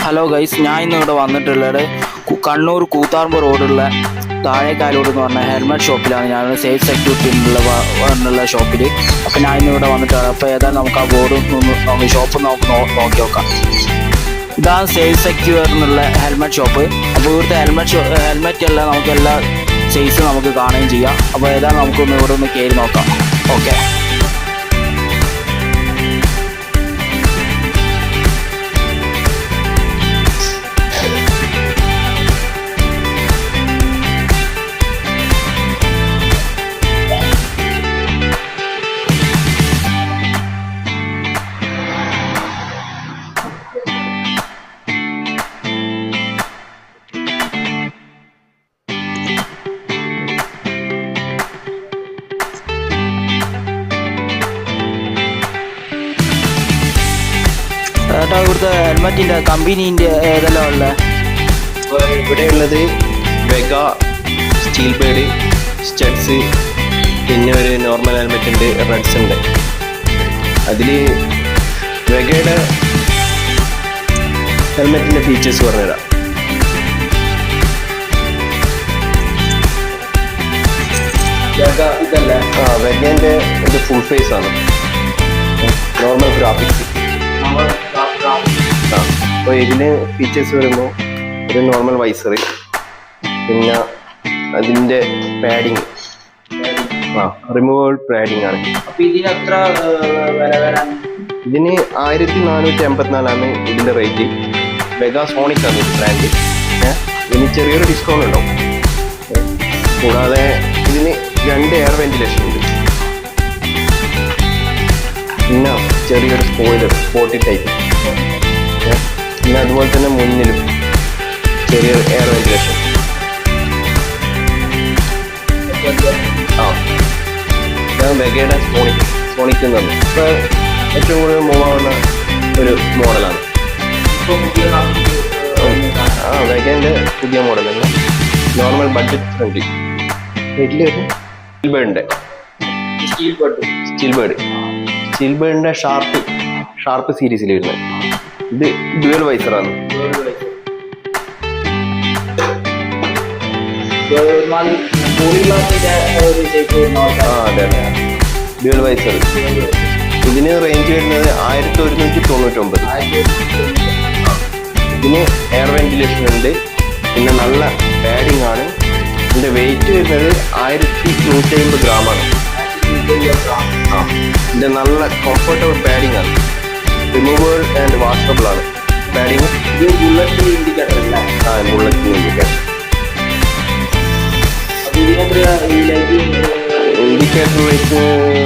Hello guys, ഞാൻ ഇന്നിവിടെ വന്നിട്ടുള്ളത് കണ്ണൂർ കൂത്താർമ്പ് റോഡുള്ള താഴേക്കാലോട് എന്ന് പറഞ്ഞ ഹെൽമെറ്റ് ഷോപ്പിലാണ്. ഞാൻ സേഫ് സെക്യൂരിറ്റി എന്നുള്ള ഷോപ്പിൽ. അപ്പോൾ ഞാൻ ഇന്നിവിടെ വന്നിട്ടാണ്. അപ്പോൾ ഏതായാലും നമുക്ക് ആ ബോർഡ് ഷോപ്പ് നമുക്ക് നോക്കി നോക്കാം. ഇതാണ് സേഫ് സെക്യൂർ എന്നുള്ള ഹെൽമെറ്റ് ഷോപ്പ്. അപ്പോൾ ഇവിടുത്തെ ഹെൽമെറ്റ് എല്ലാം നമുക്ക് എല്ലാ സൈസും നമുക്ക് കാണുകയും ചെയ്യാം. അപ്പോൾ ഏതായാലും നമുക്കൊന്ന് ഇവിടെ ഒന്ന് കയറി നോക്കാം. ഓക്കെ. ചേട്ടാ, ഇവിടുത്തെ ഹെൽമെറ്റിൻ്റെ കമ്പനീൻ്റെ ഏതെല്ലാം ഉള്ളത്? ഇവിടെയുള്ളത് വെഗ, സ്റ്റീൽ ബേഡ്, സ്റ്റഡ്സ്, പിന്നെ ഒരു നോർമൽ ഹെൽമെറ്റ് ഉണ്ട്, റെഡ്സ് ഉണ്ട്. അതിൽ വെഗയുടെ ഹെൽമെറ്റിൻ്റെ ഫീച്ചേഴ്സ് പറഞ്ഞുതരാം. വെഗേൻ്റെ ഇത് ഫുൾ ഫേസ് ആണ്, നോർമൽ ഗ്രാഫിക്സ്. അപ്പോൾ ഇതിന് ഫീച്ചേഴ്സ് വരുമ്പോൾ ഒരു നോർമൽ വൈസർ, പിന്നെ അതിൻ്റെ പാഡിങ് റിമൂവബിൾ പാഡിങ് ആണ്. ഇതിന് 1484 ഇതിൻ്റെ റേറ്റ്. വെഗ സോണിക് ആണ് ഇത് ബ്രാൻഡ്. ഇതിന് ചെറിയൊരു ഡിസ്കൗണ്ട് ഉണ്ടാവും. കൂടാതെ ഇതിന് 2 എയർ വെന്റിലേഷൻ ഉണ്ട്. പിന്നെ ചെറിയൊരു സ്പോയിലർ, സ്പോട്ടി ടൈപ്പ്. പിന്നെ അതുപോലെ തന്നെ മുന്നിലും ചെറിയൊരു എയർ വെന്റിലേഷൻ. ഞാൻ വെഗയുടെ സോണിക് എന്ന് പറഞ്ഞു. ഇപ്പോൾ ഏറ്റവും കൂടുതൽ മൂവ് ആവുന്ന ഒരു മോഡലാണ്. വെഗേൻ്റെ പുതിയ മോഡലാണ്, നോർമൽ ബഡ്ജറ്റ് ഫ്രണ്ട്ലി. വീട്ടിൽ സ്റ്റീൽ ബേഡിൻ്റെ ഷാർപ്പ് സീരീസിൽ വരുന്നത്. ഇത് ഡ്യുവൽ വൈസറാണ്. അതെ, ഡ്യുവൽ വൈസർ. ഇതിന് റേഞ്ച് വരുന്നത് 1199. ഇതിന് എയർ വെന്റിലേഷൻ ഉണ്ട്, പിന്നെ നല്ല പാഡിങ് ആണ്. ഇതിന്റെ വെയിറ്റ് വരുന്നത് 1150 ഗ്രാമാണ്. ഇതിന്റെ നല്ല കംഫർട്ടബിൾ പാഡിങ് ആണ്, റിമൂവബിൾ ആൻഡ് വാഷബിൾ ആണ് പാഡിങ്. ബുള്ളറ്റിന് ഇൻഡിക്കേറ്റർ. ഇൻഡിക്കേറ്റർ വെച്ച്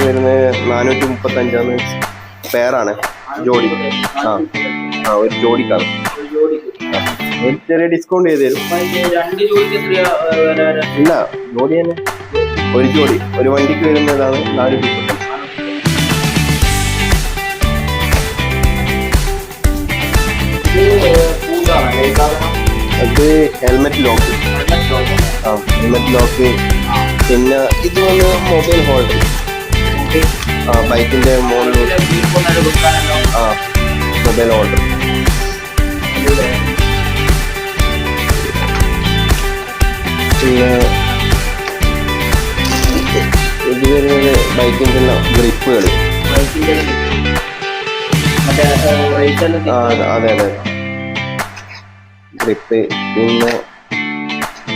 വരുന്നത് 435 പെയറാണ്, ജോഡി. ഒരു ജോഡിക്കാണ്. ഒരു ചെറിയ ഡിസ്കൗണ്ട് ചെയ്ത് തരും. ഇല്ല, ജോഡി തന്നെ. ഒരു ജോഡി ഒരു വണ്ടിക്ക് വരുന്നതാണ് 435. അത് ഹെൽമെറ്റ് ലോക്ക്. Helmet lock. പിന്നെ ഇത് വന്ന് മൊബൈൽ ഹോൾഡർ. ബൈക്കിന്റെ മോഡൽ. Mobile holder. പിന്നെ ഇത് വരുന്നത് ബൈക്കിന്റെ ഗ്രിപ്പുകൾ. അതെ, ഗ്രിപ്പ്. പിന്നെ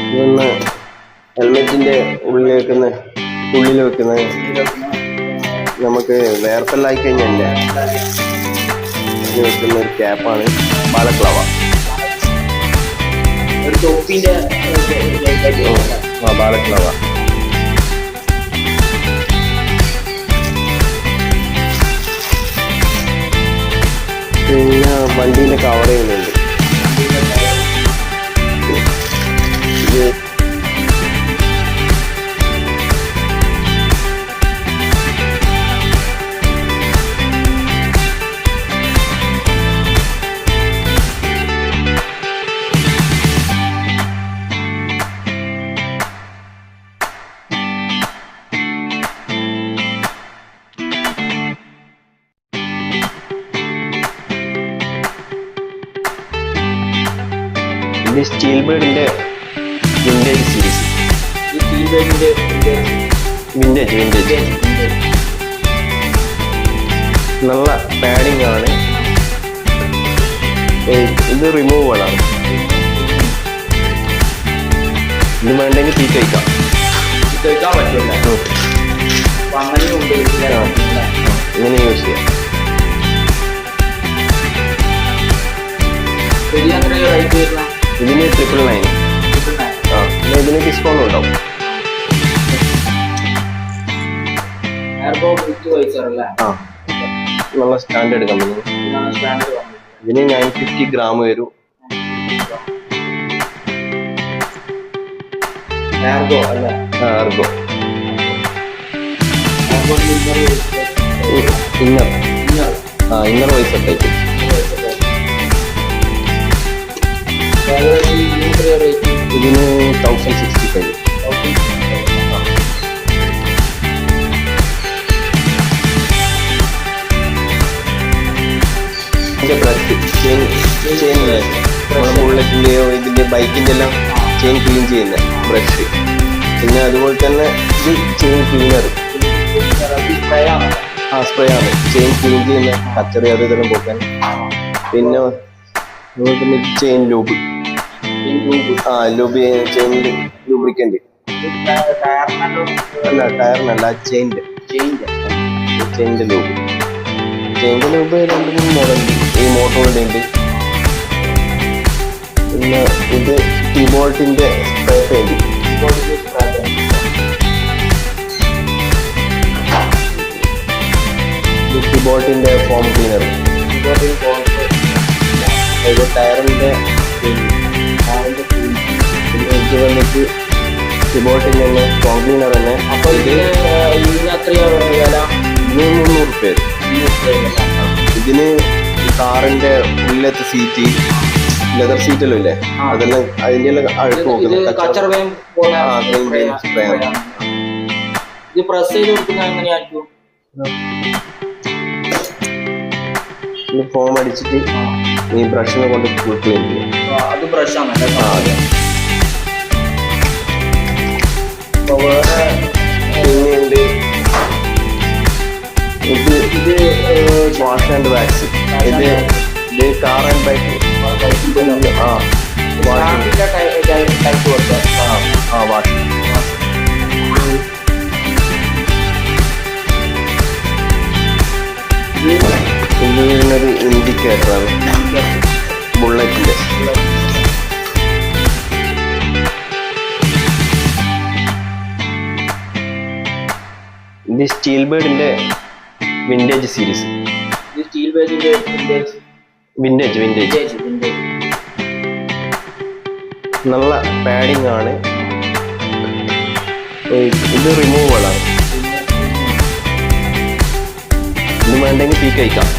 ഇതൊന്ന് ഹെൽമെറ്റിന്റെ ഉള്ളിൽ വെക്കുന്ന നമുക്ക് വേർപ്പെല്ലായി കഴിഞ്ഞല്ലേ വെക്കുന്ന ഒരു ക്യാപ്പാണ്, ബാലക്ലവ. ബാലക്ലവ. പിന്നെ വണ്ടീൻ്റെ കവർ ചെയ്യുന്നുണ്ട്. ഇത് സ്റ്റീൽ ബേർഡിന്റെ വിന്റേജ് സീരീസ്. വിന്റേജ് നല്ല പാഡിങ് ആണ്. ഇത് റിമൂവബിൾ ആണ്. ഇത് വേണ്ടെങ്കിൽ തീറ്റ വയ്ക്കാം. ഇങ്ങനെ യൂസ് ചെയ്യാം. ഇതിന് 999. പിന്നെ ഇതിന് ഡിസ്കൗണ്ട് ഉണ്ടാവും. നല്ല സ്റ്റാൻഡേർഡ് കമ്പനി. ഇതിന് 950 ഗ്രാം വരും. Argo inner visor type. ഇതിന് 1065. ബുള്ളറ്റിന്റെയോ ഇതിന്റെ ബൈക്കിന്റെ എല്ലാം ചെയിൻ ക്ലീൻ ചെയ്യുന്ന ബ്രഷ്. പിന്നെ അതുപോലെ തന്നെ ഇത് ചെയിൻ ക്ലീനർ. സ്പ്രേ ആണ് ചെയിൻ ക്ലീൻ ചെയ്യുന്ന കച്ചറി അത് ഇതെല്ലാം പോക്കാൻ. പിന്നെ അതുപോലെ തന്നെ ചെയിൻ ലൂബ്. Chain lubricant. അല്ല ടയറിനല്ല, ചെയിൻ്റെ ലൂബ്. 2-3 മോഡലുണ്ട്. ഈ മോട്ടോറിന്റെ ഉണ്ട്. പിന്നെ ഇത് ടിബോൾട്ടിന്റെ സ്പ്രേ പെയിന്റ്. ടിബോൾട്ടിന്റെ ഫോം ക്ലീനർ. ഇത് ടയറിന്റെ ഇത് വന്നിട്ട് ടിബോൾട്ടിന്റെ തന്നെ ഫോം ക്ലീനർ തന്നെ. അപ്പൊ ഇത് 300 രൂപ. ഇതിന് കാറിന്റെ ഉള്ളിലത്തെ സീറ്റ്, ലെതർ സീറ്റെല്ലാം ഇല്ലേ, അതെല്ലാം അതിന്റെ എല്ലാം അഴുക്ക് പോകുന്നത്. ഫോം അടിച്ചിട്ട് ഈ ബ്രഷിനെ കൊണ്ട് ഫുൾ ക്ലീൻ ചെയ്യും. പിന്നെയുണ്ട് ഇത് വാഷ് ആൻഡ് വാക്സ്. ഇത് കാർ ആൻഡ് ബൈക്ക്. വാഷ്. ഇത് വരുന്നത് ഇൻഡിക്കേറ്ററാണ് ബുള്ളറ്റിന്റെ. ഇത് സ്റ്റീൽ ബേർഡിന്റെ വിന്റേജ് സീരീസ്. വിന്റേജ് നല്ല പാഡിങ് ആണ്. ഇത് റിമൂവബിൾ ആണ്. ഇത് വേണ്ടെങ്കിൽ തീ കഴിക്കാം.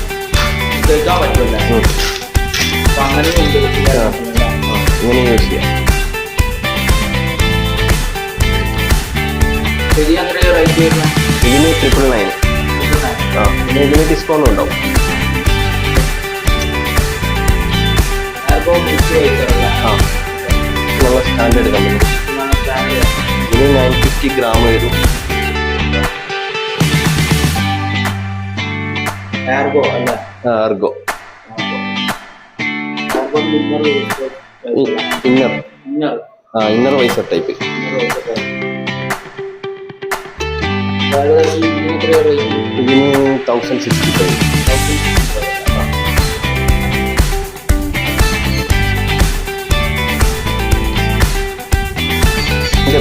ഇങ്ങനെ യൂസ് ചെയ്യാം. ഇതിന് 999. പിന്നെ ഇതിന് ഡിസ്കൗണ്ട് ഉണ്ടാവും. നല്ല സ്റ്റാൻഡേർഡ് കമ്പനി. ഇതിന് 950 ഗ്രാം വരും. Argo inner visor type. ഇതിന് 1065.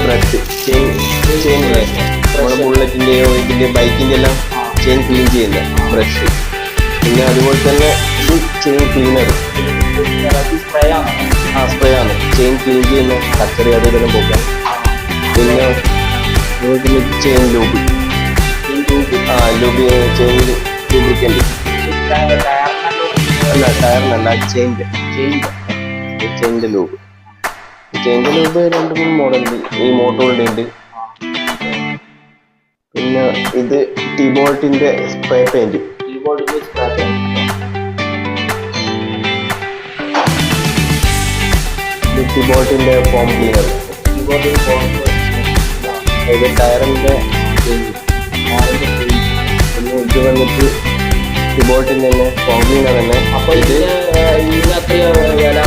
ബ്രഷ് ചെയിൻ നമ്മുടെ ബുള്ളറ്റിന്റെയോ ഇതിന്റെ ബൈക്കിന്റെ എല്ലാം ചെയിൻ ക്ലീൻ ചെയ്യുന്ന ബ്രഷ്. പിന്നെ അതുപോലെ തന്നെ ഇത് ചെയിൻ ക്ലീനർ. സ്പ്രേ ആണ് ചെയിൻ ക്ലീൻ ചെയ്യുന്ന കച്ചറി അത് ഇതെല്ലാം പോക്കാൻ. പിന്നെ ചെയിൻ ലൂബ്. Chain lubricant. അല്ല ടയറിനല്ല, ചെയിൻ്റെ ലൂബ്. 2-3 മോഡലുണ്ട്. ഈ മോട്ടോറിന്റെ ഉണ്ട്. പിന്നെ ഇത് ടിബോൾട്ടിന്റെ സ്പ്രേ പെയിന്റ്. ഇത് ടിബോട്ടിന്റെ ഫോം ക്ലീനർ, ഇത് ടയറിന്റെ പിന്നെ ഇത് വന്നിട്ട് ടിബോട്ടിന്റെ തന്നെ ഫോം ക്ലീനർ തന്നെ. അപ്പൊ ഇത് എത്രയാ വില?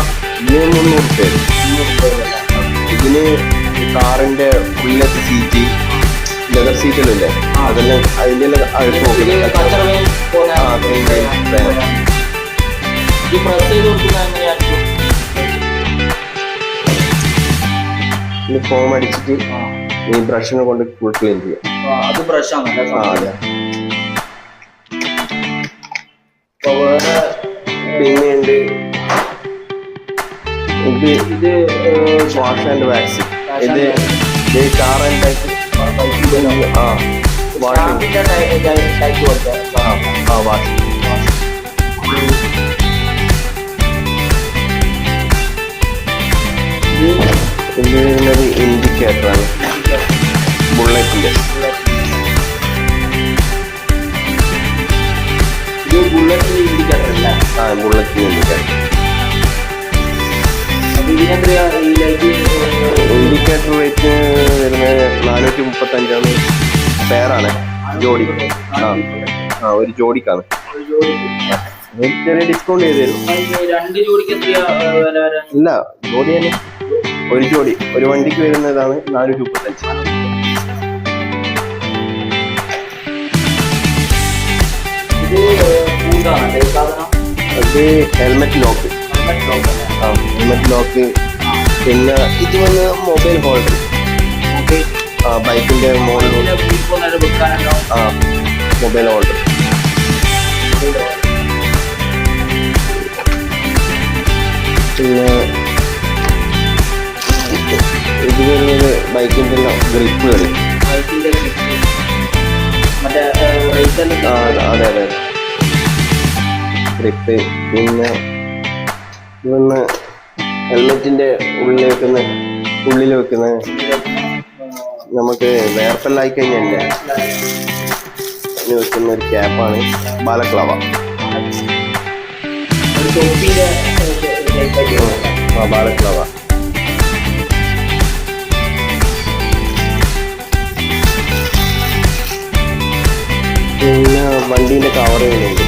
ഇതിന് 300 രൂപ. ഇതിന് കാറിന്റെ ഉള്ളിലത്തെ സീറ്റ്, ലെതർ സീറ്റുകളില്ലേ, അതെല്ലാം അതിന്റെ എല്ലാം അഴുക്ക് നോക്കുന്നത്. ഇത് ഫോം അടിച്ചിട്ട് ഈ ബ്രഷിനെ കൊണ്ട് ഫുൾ ക്ലീൻ ചെയ്യാം. അത് ബ്രഷാണ്. അതെ. പിന്നെയുണ്ട് ഇത് വാഷ് ആൻഡ് വാക്സ്. ഇത് കാർ ആൻഡ് വാഷിംഗ്. ഇത് വരുന്നത് ഇൻഡിക്കേറ്ററാണ്, ബുള്ളറ്റിന്റെ. ബുള്ളറ്റിന് ഇൻഡിക്കേറ്റർ അല്ല? ബുള്ളറ്റിന് ഇൻഡിക്കേറ്റർ. ഇൻഡിക്കേറ്റർ റേറ്റ് വരുന്നത് 435 പേരാണ്, ജോഡി. ഒരു ജോഡിക്കാണ്. ചെറിയ ഡിസ്കൗണ്ട് ചെയ്ത് തരും. 2 ജോഡിക്ക് എത്രയാ വില വരാൻ? ഇല്ല, ജോഡി തന്നെ. ഒരു ജോഡി ഒരു വണ്ടിക്ക് വരുന്നതാണ് 435. അത് ഹെൽമെറ്റ് ലോക്ക്. Helmet lock. പിന്നെ ഇത് വന്ന് മൊബൈൽ ഹോൾഡർ. ബൈക്കിന്റെ മോഡൽ. Mobile holder. പിന്നെ ഇത് വരുന്നത് ബൈക്കിന്റെ ഗ്രിപ്പുകൾ. അതെ അതെ, ഗ്രിപ്പ്. പിന്നെ ഇതൊന്ന് ഹെൽമെറ്റിന്റെ ഉള്ളിൽ വെക്കുന്ന നമുക്ക് വേർപ്പെല്ലായി കഴിഞ്ഞല്ലേ അതിന് വെക്കുന്ന ഒരു ക്യാപ്പാണ്, ബാലക്ലവ. ബാലക്ലവ. പിന്നെ വണ്ടീന്റെ കവർ ചെയ്യുന്നുണ്ട്.